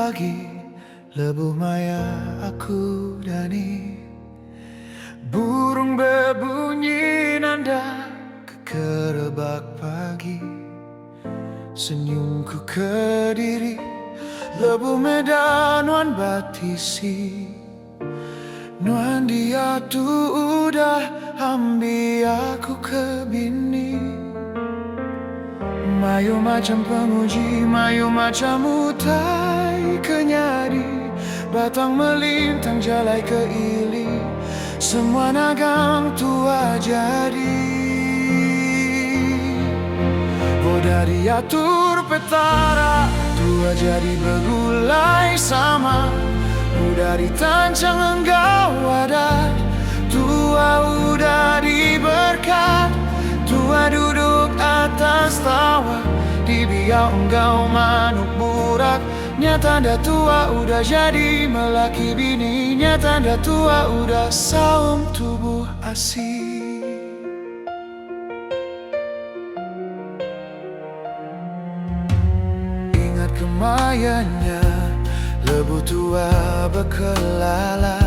pagi, lebuh maya aku dani. Burung berbunyi nanda kekerebak pagi. Senyumku ke diri, lebuh medan wan batisi. Nuan dia tu udah ambil aku ke bini. Mayu macam penguji, mayu macam utai kenyari. Batang melintang jalai ke ili, semua nagang tua jadi. Dari atur petara, tua jadi bergulai sama. Dari tancang enggau adat, tua udah diberkat. Tua duduk atas tawa, di biau enggau manuk burak. Tanda tua udah jadi melaki bininya. Tanda tua udah saum tubuh asih. Ingat kemayanya, lebuh tua berkelala.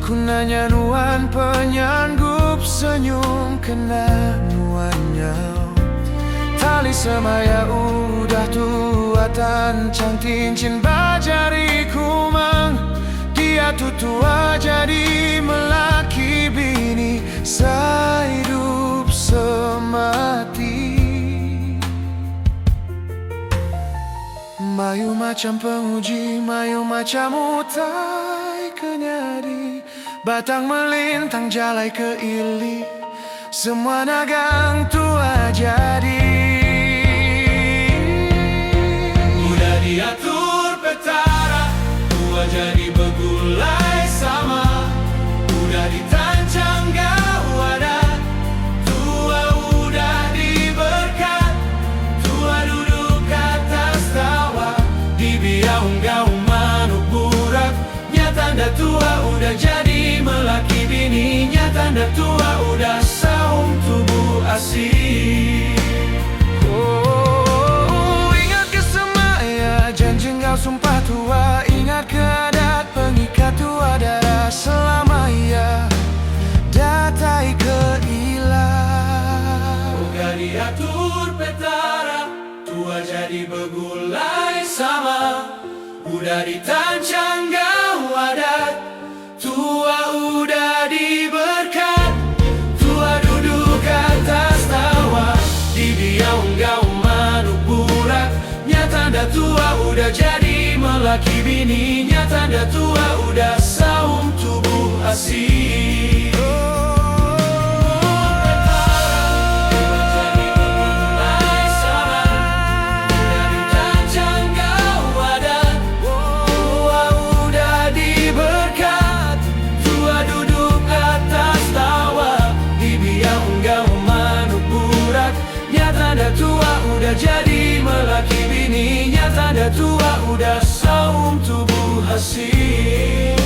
Kunanya nuan penyanggup senyum kena nuannya. Tali semaya udah tua tancang cincin bajari kumang. Dia tu tua jadi melaki bini, sehidup semati. Mayu macam penguji, mayu macam utai kenyari. Batang melintang jalai ke ili, semua nagang tua jadi. Udah diatur petara, tua jadi bergulai sama. Udah ditancang gau adat, tua udah diberkat. Tua duduk atas tawa, di biau gau manuk burak. Tanda tua udah jadi melaki bininya. Tanda tua udah saum tubuh asih. Oh, ingat ke semaya janji engkau sumpah tua. Ingat ke adat pengikat tua darah selamanya. Datai ke ilah. Udah diatur petara, tua jadi bergulai sama. Udah ditancang gau adat, tua udah diberkat. Tua duduk atas tawa, di biau gau manuk burak. Tanda tua udah jadi melaki bininya. Tanda tua udah saum tubuh asih. Tanda tua udah jadi melaki bininya. Tanda tua udah saum tubuh asih.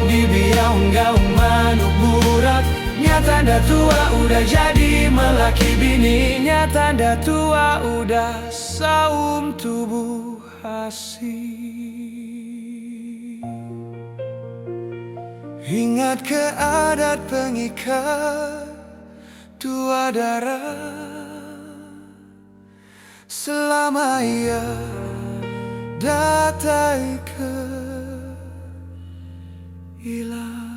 Di biau gau manuk burak. Tanda tua udah jadi melaki bininya. Tanda tua udah saum tubuh asih. Ingat ke adat pengikat tua darah selamanya. Datai ke ilah.